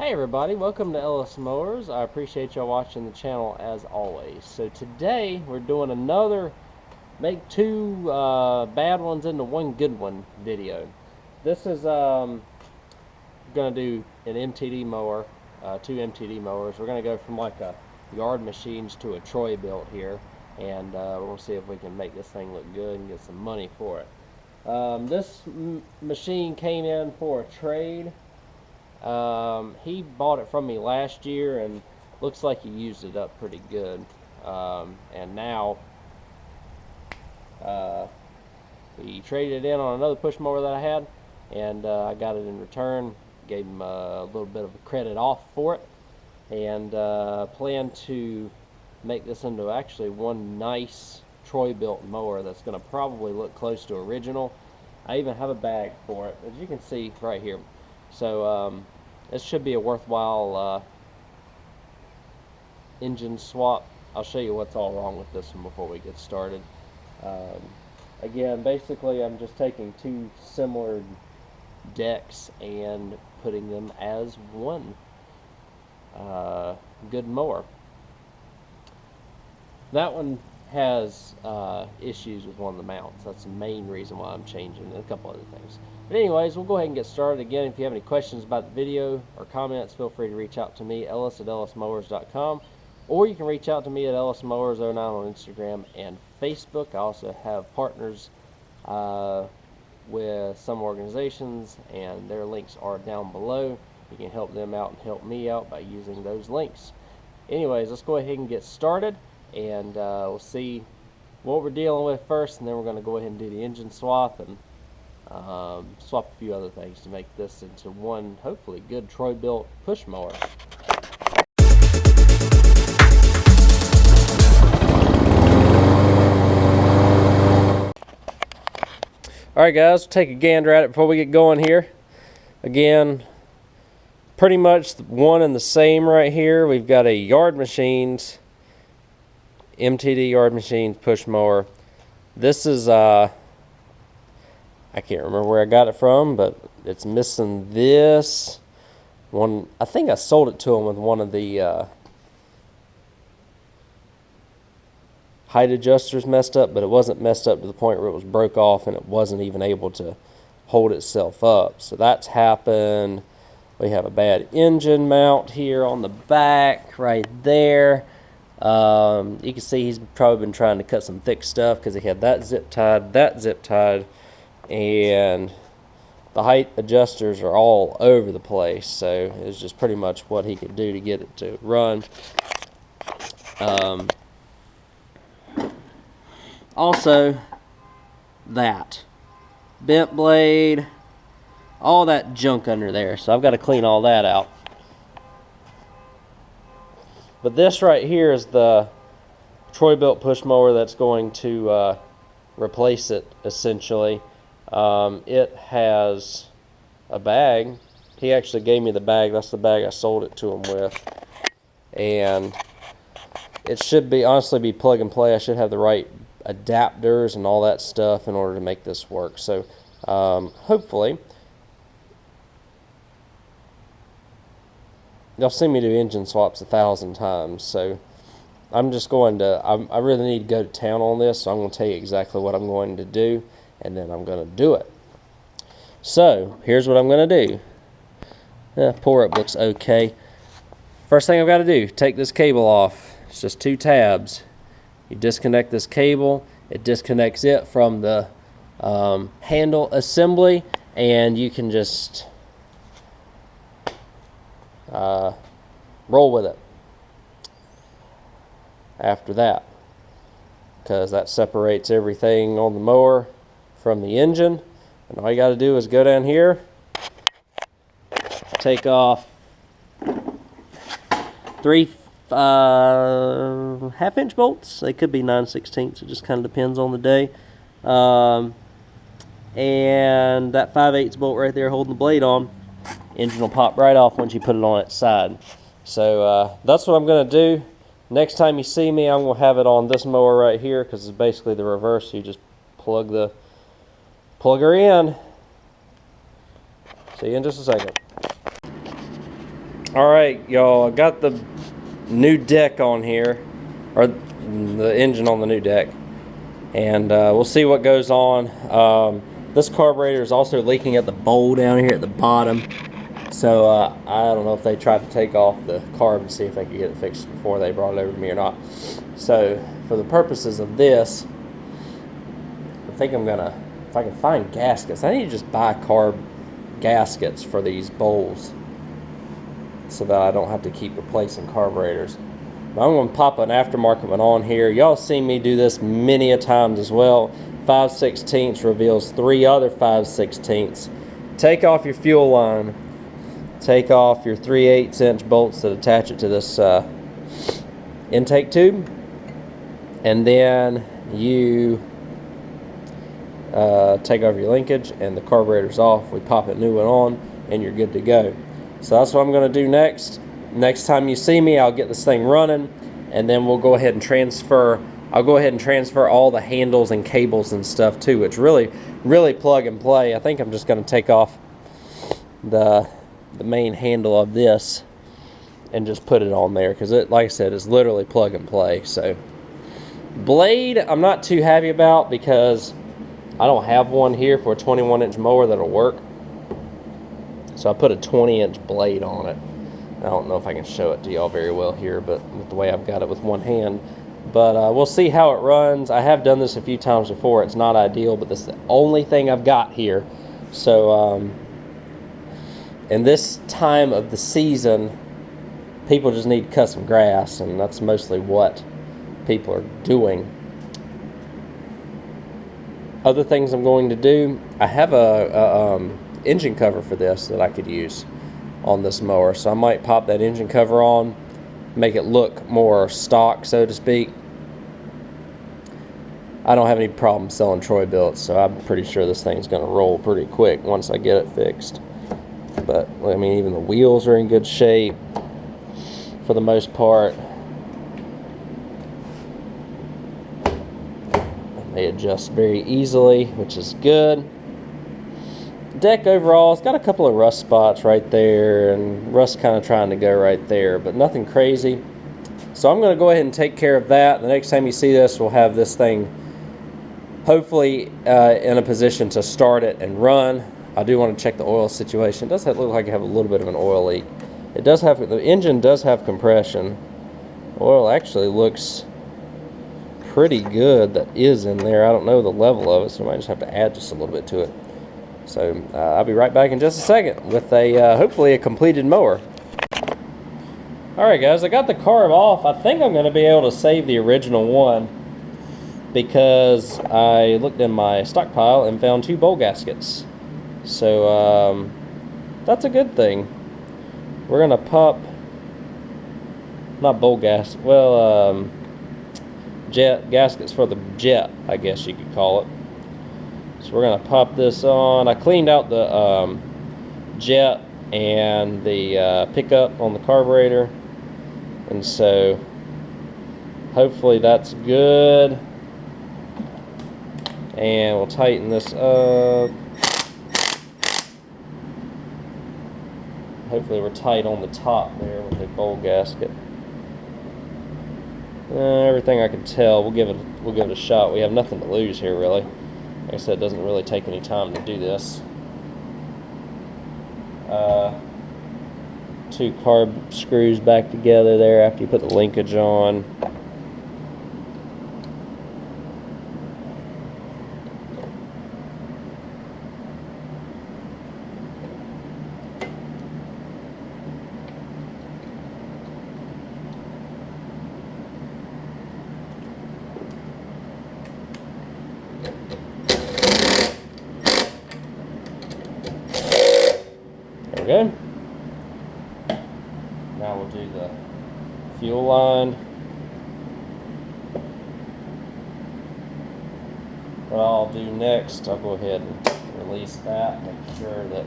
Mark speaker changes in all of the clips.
Speaker 1: Hey everybody, welcome to Ellis Mowers. I appreciate y'all watching the channel as always. So today we're doing another make two bad ones into one good one video. This is gonna do an MTD mower, two MTD mowers. We're gonna go from like a yard machines to a Troy Bilt here, and we're gonna see if we can make this thing look good and get some money for it. This machine came in for a trade. He bought it from me last year and looks like he used it up pretty good. And now he traded it in on another push mower that I had, and I got it in return. Gave him a little bit of a credit off for it, and plan to make this into actually one nice Troy Bilt mower that's going to probably look close to original. I even have a bag for it, as you can see right here. So this should be a worthwhile engine swap. I'll show you what's all wrong with this one before we get started. Again, basically I'm just taking two similar decks and putting them as one good mower. That one has issues with one of the mounts. That's the main reason why I'm changing, and a couple other things. But anyways, we'll go ahead and get started. Again, if you have any questions about the video or comments, feel free to reach out to me, Ellis at ellismowers.com, or you can reach out to me at ellismowers09 on Instagram and Facebook. I also have partners with some organizations, and their links are down below. You can help them out and help me out by using those links. Anyways, let's go ahead and get started, and we'll see what we're dealing with first, and then we're going to go ahead and do the engine swap and swap a few other things to make this into one hopefully good Troy Bilt push mower. Alright guys, we'll take a gander at it before we get going here. Again, pretty much one and the same right here. We've got a Yard Machines MTD Yard Machines push mower. This is I can't remember where I got it from, but it's missing this one. I think I sold it to him with one of the height adjusters messed up, but it wasn't messed up to the point where it was broke off and it wasn't even able to hold itself up. So that's happened. We have a bad engine mount here on the back right there. You can see he's probably been trying to cut some thick stuff because he had that zip tied, and the height adjusters are all over the place. So it's just pretty much what he could do to get it to run. Also, that bent blade, all that junk under there. So I've got to clean all that out. But this right here is the Troy Bilt push mower that's going to replace it, essentially. It has a bag. He actually gave me the bag. That's the bag I sold it to him with. And it should be, honestly, be plug and play. I should have the right adapters and all that stuff in order to make this work. So hopefully y'all see me do engine swaps 1,000 times, so I'm just going to, I really need to go to town on this, so I'm going to tell you exactly what I'm going to do, and then I'm going to do it. So, here's what I'm going to do. Pour up looks okay. First thing I've got to do, take this cable off. It's just 2 tabs. You disconnect this cable, it disconnects it from the handle assembly, and you can just roll with it after that, because that separates everything on the mower from the engine. And all you got to do is go down here, take off 3 half-inch bolts. They could be 9/16, it just kind of depends on the day. And that 5/8 bolt right there holding the blade on, engine will pop right off once you put it on its side. So that's what I'm going to do. Next time you see me, I'm going to have it on this mower right here, because it's basically the reverse. You just plug her in. See you in just a second. Alright, y'all, I got the new deck on here, or the engine on the new deck, and we'll see what goes on. This carburetor is also leaking at the bowl down here at the bottom, so I don't know if they tried to take off the carb and see if they could get it fixed before they brought it over to me or not. So for the purposes of this, I think I'm gonna, if I can find gaskets, I need to just buy carb gaskets for these bowls so that I don't have to keep replacing carburetors. But I'm going to pop an aftermarket one on here. Y'all seen me do this many a times as well. 5/16 reveals 3 other 5/16. Take off your fuel line. Take off your 3/8" bolts that attach it to this intake tube. And then you take off your linkage and the carburetor's off. We pop a new one on and you're good to go. So that's what I'm going to do next. Next time you see me, I'll get this thing running, and then we'll go ahead and transfer. I'll go ahead and transfer all the handles and cables and stuff too. It's really plug and play. I think I'm just going to take off the main handle of this and just put it on there, because it, like I said, is literally plug and play. So blade, I'm not too happy about, because I don't have one here for a 21-inch mower that'll work. So I put a 20-inch blade on it. I don't know if I can show it to y'all very well here, but with the way I've got it with one hand. But we'll see how it runs. I have done this a few times before. It's not ideal, but this is the only thing I've got here. So in this time of the season, people just need to cut some grass, and that's mostly what people are doing. Other things I'm going to do, I have a engine cover for this that I could use on this mower, so I might pop that engine cover on, make it look more stock, so to speak. I don't have any problem selling Troy Bilt, so I'm pretty sure this thing's going to roll pretty quick once I get it fixed. But I mean, even the wheels are in good shape for the most part. They adjust very easily, which is good. Deck overall, it's got a couple of rust spots right there, and rust kind of trying to go right there, but nothing crazy. So I'm going to go ahead and take care of that. The next time you see this, we'll have this thing hopefully in a position to start it and run. I do want to check the oil situation. It does look like it have a little bit of an oil leak. It does have, the engine does have compression. Oil actually looks pretty good that is in there. I don't know the level of it, so I might just have to add just a little bit to it. So I'll be right back in just a second with a hopefully a completed mower. Alright guys, I got the carb off. I think I'm going to be able to save the original one, because I looked in my stockpile and found 2 bowl gaskets. So that's a good thing. We're going to pop, not bowl gas, well jet gaskets for the jet, I guess you could call it. So we're going to pop this on. I cleaned out the jet and the pickup on the carburetor, and so hopefully that's good. And we'll tighten this up. Hopefully we're tight on the top there with the bowl gasket. Everything I can tell, we'll give it a shot. We have nothing to lose here, really. Like I said, it doesn't really take any time to do this. 2 carb screws back together there after you put the linkage on. There we go. Now we'll do the fuel line. What I'll do next, I'll go ahead and release that, make sure that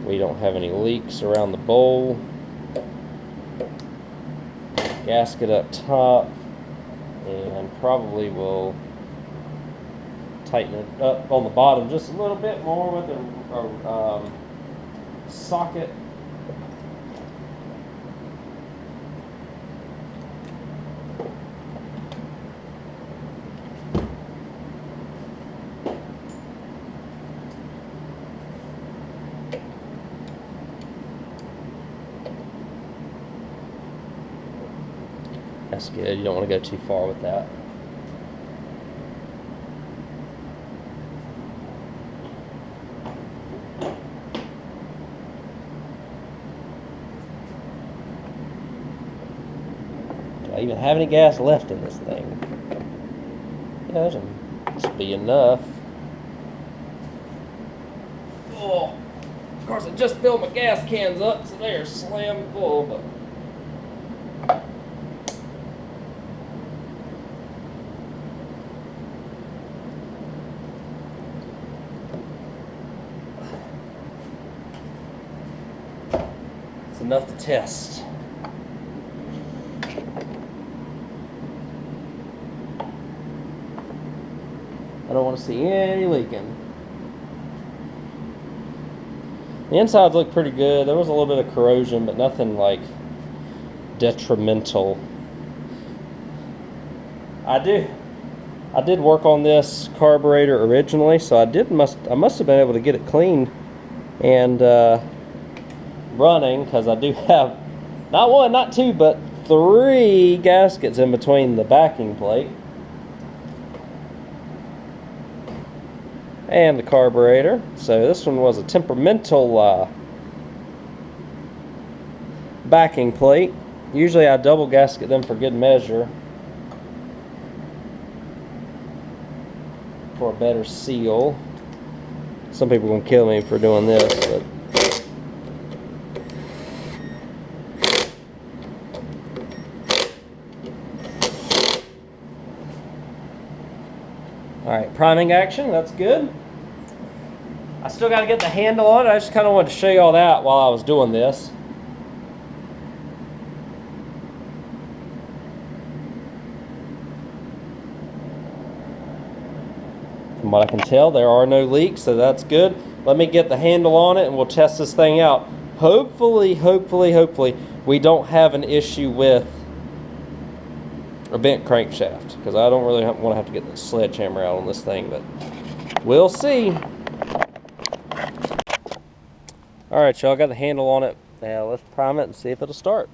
Speaker 1: we don't have any leaks around the bowl. Gasket up top, and probably will tighten it up on the bottom just a little bit more with a socket. That's good. You don't want to go too far with that. Do I even have any gas left in this thing? Yeah, that should be enough. Oh, of course I just filled my gas cans up, so they are slam full, but it's enough to test. I don't want to see any leaking. The insides look pretty good. There was a little bit of corrosion, but nothing like detrimental. I did work on this carburetor originally, so I must have been able to get it clean and running, because I do have not one, not two, but 3 gaskets in between the backing plate and the carburetor. So this one was a temperamental backing plate. Usually I double gasket them for good measure for a better seal. Some people are gonna kill me for doing this, but alright, priming action, that's good. I still got to get the handle on it. I just kind of wanted to show you all that while I was doing this. From what I can tell, there are no leaks, so that's good. Let me get the handle on it and we'll test this thing out. Hopefully, we don't have an issue with a bent crankshaft, because I don't really want to have to get the sledgehammer out on this thing, but we'll see. Alright, y'all, got the handle on it. Now let's prime it and see if it'll start.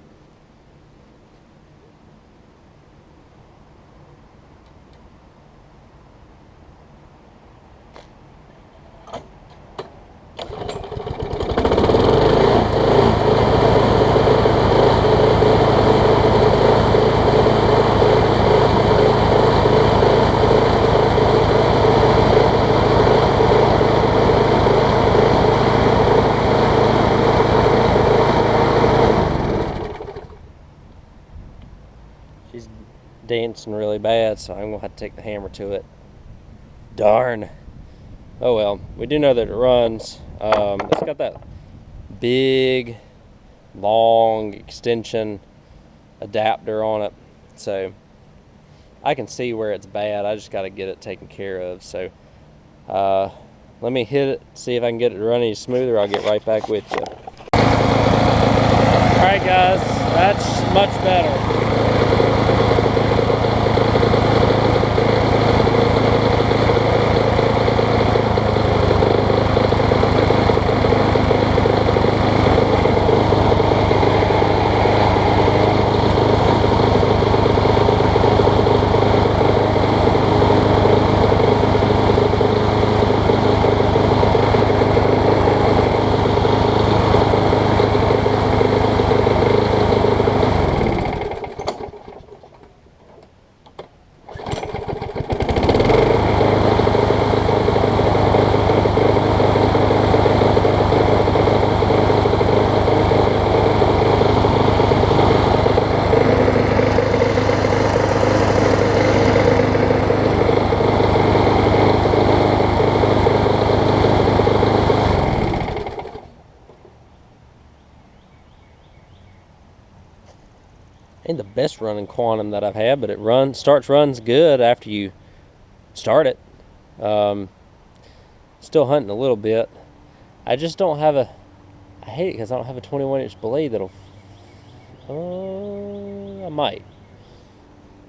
Speaker 1: She's dancing really bad, so I'm gonna have to take the hammer to it. Darn. Oh well, we do know that it runs. It's got that big, long extension adapter on it, so I can see where it's bad. I just got to get it taken care of. So let me hit it, see if I can get it running smoother. I'll get right back with you. Alright guys, that's much better. Ain't the best running Quantum that I've had, but it runs good after you start it. Still hunting a little bit. I just don't have a, I hate it because I don't have a 21-inch blade that'll, I might.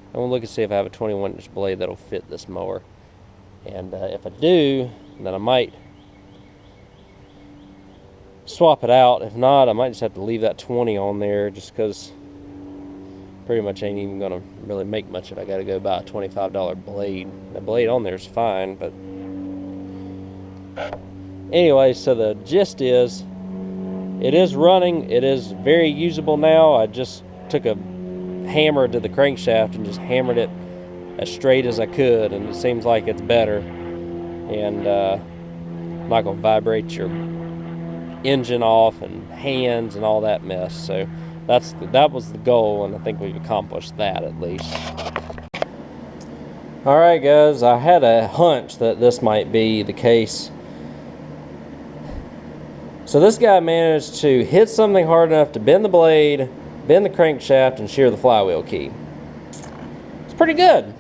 Speaker 1: I'm gonna look and see if I have a 21-inch blade that'll fit this mower. And if I do, then I might swap it out. If not, I might just have to leave that 20 on there just because pretty much ain't even gonna really make much of it. I gotta go buy a $25 blade. The blade on there is fine, but anyway, so the gist is, it is running. It is very usable now. I just took a hammer to the crankshaft and just hammered it as straight as I could, and it seems like it's better. And I'm not gonna vibrate your engine off and hands and all that mess. So that was the goal, and I think we've accomplished that at least. All right, guys, I had a hunch that this might be the case. So this guy managed to hit something hard enough to bend the blade, bend the crankshaft, and shear the flywheel key. It's pretty good.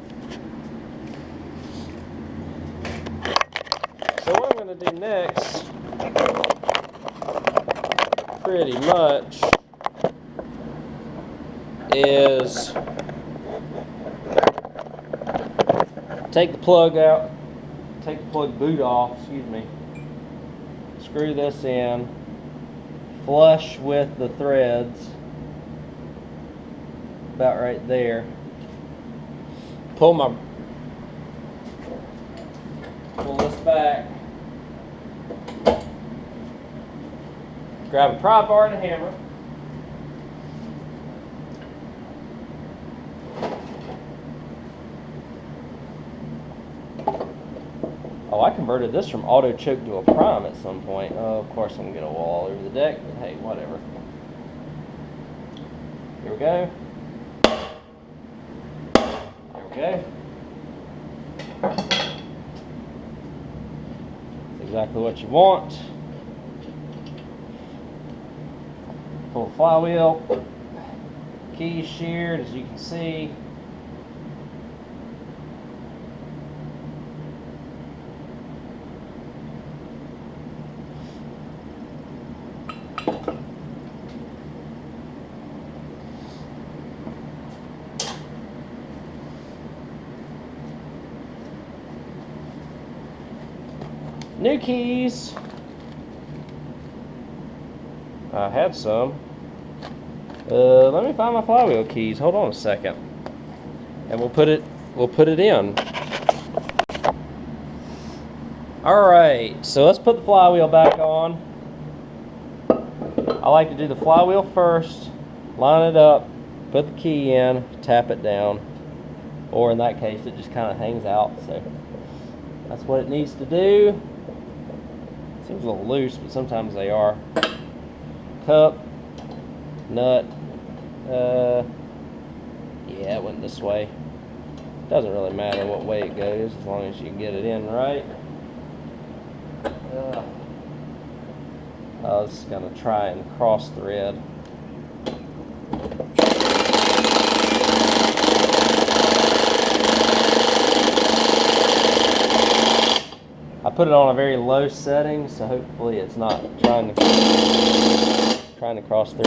Speaker 1: So what I'm going to do next, pretty much, is take the plug out, take the plug boot off, excuse me, screw this in, flush with the threads, about right there, pull this back, grab a pry bar and a hammer, oh, I converted this from auto choke to a prime at some point. Oh, of course I'm going to get a wall all over the deck, but hey, whatever. Here we go. There we go. That's exactly what you want. Pull the flywheel. Key sheared, as you can see. New keys. I had some. Let me find my flywheel keys. Hold on a second, and we'll put it in. All right, so let's put the flywheel back on. I like to do the flywheel first, line it up, put the key in, tap it down, or in that case, it just kind of hangs out. So that's what it needs to do. Seems a little loose, but sometimes they are. Cup, nut, yeah, it went this way. Doesn't really matter what way it goes as long as you get it in right. I was gonna try and cross thread. I put it on a very low setting, so hopefully it's not trying to cross through.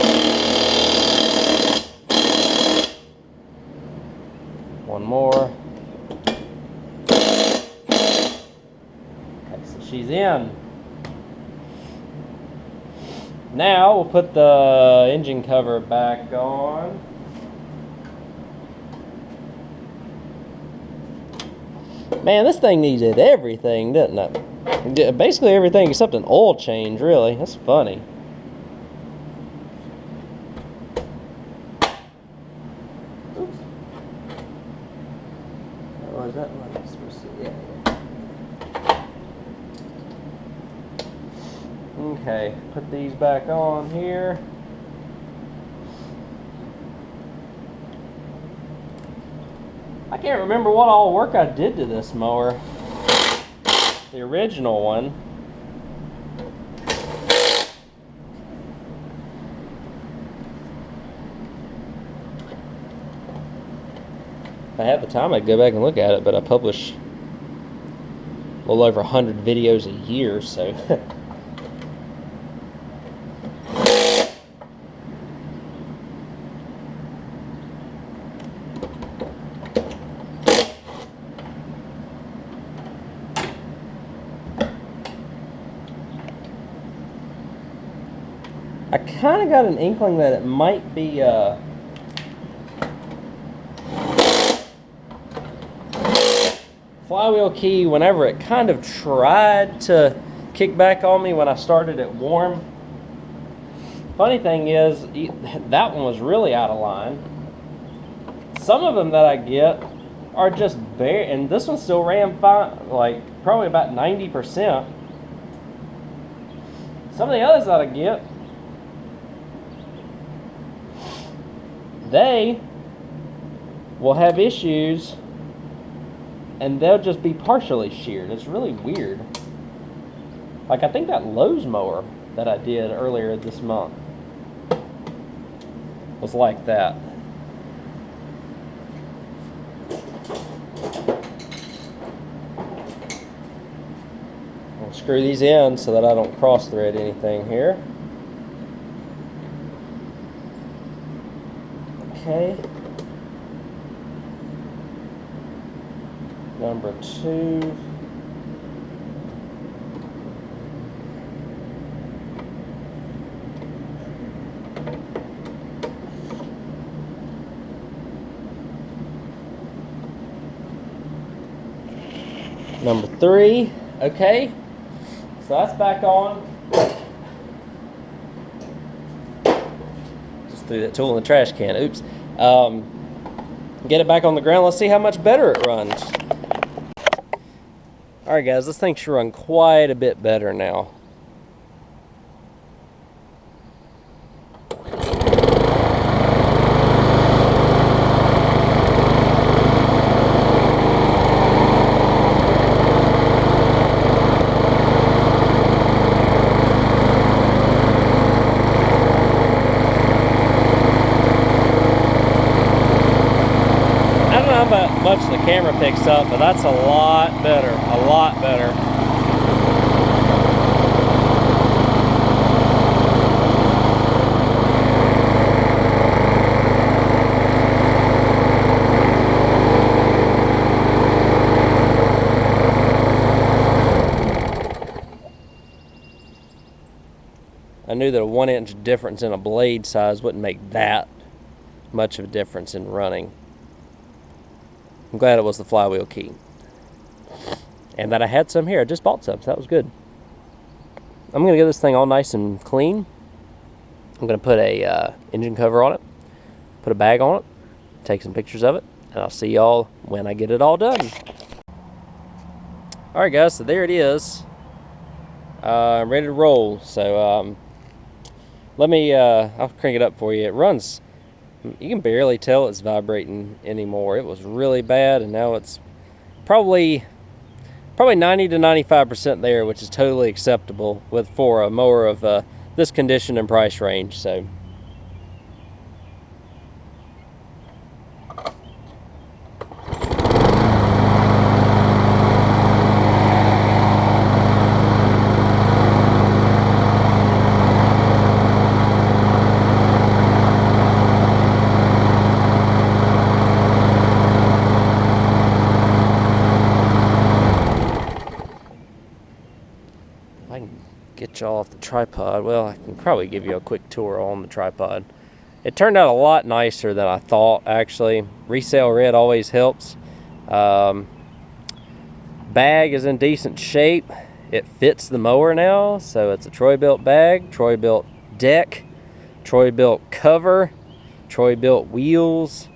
Speaker 1: One more. Okay, so she's in. Now we'll put the engine cover back on. Man, this thing needed everything, didn't it? Basically everything except an oil change, really. That's funny. Oops. Oh, is that what I'm supposed to? Yeah. Okay, put these back on here. I can't remember what all work I did to this mower. The original one. If I had the time, I'd go back and look at it, but I publish a little over 100 videos a year, so. I kind of got an inkling that it might be flywheel key, whenever it kind of tried to kick back on me when I started it warm. Funny thing is, that one was really out of line. Some of them that I get are just bare, and this one still ran fine, like probably about 90%. Some of the others that I get, they will have issues and they'll just be partially sheared. It's really weird. Like, I think that Lowe's mower that I did earlier this month was like that. I'll screw these in so that I don't cross thread anything here. Okay. Number 2. Number 3. Okay. So that's back on. Just threw that tool in the trash can. Oops. Get it back on the ground. Let's see how much better it runs. Alright guys, this thing should run quite a bit better now. Much the camera picks up, but that's a lot better, a lot better. I knew that a 1-inch difference in a blade size wouldn't make that much of a difference in running. I'm glad it was the flywheel key. And that I had some here. I just bought some, so that was good. I'm going to get this thing all nice and clean. I'm going to put a engine cover on it, put a bag on it, take some pictures of it, and I'll see y'all when I get it all done. Alright guys, so there it is. I'm ready to roll. So let me, I'll crank it up for you. It runs. You can barely tell it's vibrating anymore. It was really bad, and now it's probably 90 to 95% there, which is totally acceptable for a mower of this condition and price range. So get y'all off the tripod. Well, I can probably give you a quick tour on the tripod. It turned out a lot nicer than I thought, actually. Resale red always helps. Bag is in decent shape. It fits the mower now, so it's a Troy Bilt bag, Troy Bilt deck, Troy Bilt cover, Troy Bilt wheels.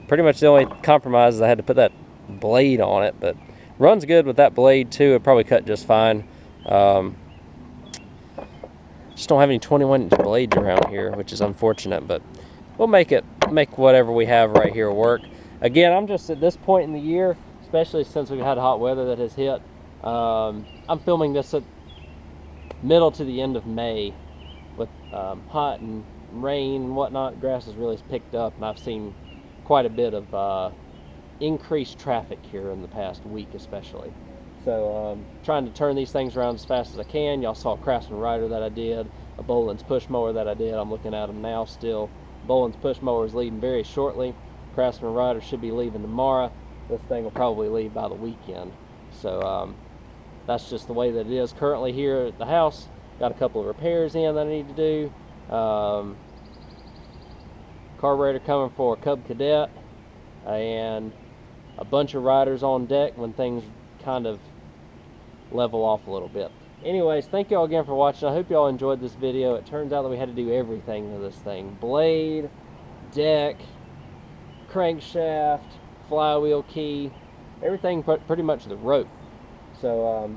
Speaker 1: Pretty much the only compromise is I had to put that blade on it, but runs good with that blade too. It probably cut just fine. Just don't have any 21-inch blades around here, which is unfortunate, but we'll make whatever we have right here work. Again, I'm just at this point in the year, especially since we've had hot weather that has hit. I'm filming this at middle to the end of May with hot and rain and whatnot. Grass has really picked up, and I've seen quite a bit of increased traffic here in the past week especially. So trying to turn these things around as fast as I can. Y'all saw a Craftsman Rider that I did, a Boland's push mower that I did. I'm looking at them now still. Boland's push mower is leaving very shortly. Craftsman Rider should be leaving tomorrow. This thing will probably leave by the weekend. So that's just the way that it is currently here at the house. Got a couple of repairs in that I need to do. Carburetor coming for a Cub Cadet, and a bunch of riders on deck when things kind of level off a little bit. Anyways, thank y'all again for watching. I hope y'all enjoyed this video. It turns out that we had to do everything to this thing. Blade, deck, crankshaft, flywheel key, everything pretty much the rope. So,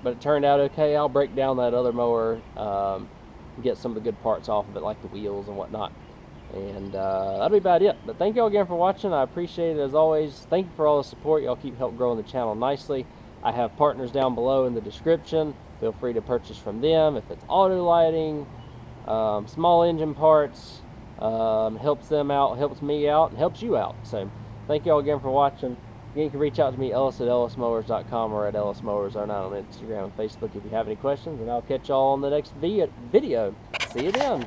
Speaker 1: but it turned out okay. I'll break down that other mower, get some of the good parts off of it, like the wheels and whatnot. And that'll be about it. But thank y'all again for watching. I appreciate it as always. Thank you for all the support. Y'all keep help growing the channel nicely. I have partners down below in the description. Feel free to purchase from them. If it's auto lighting, small engine parts, helps them out, helps me out, and helps you out. So thank y'all again for watching. Again, you can reach out to me, Ellis at ellismowers.com, or at ellismowers09 on Instagram and Facebook if you have any questions. And I'll catch y'all on the next video. See you then.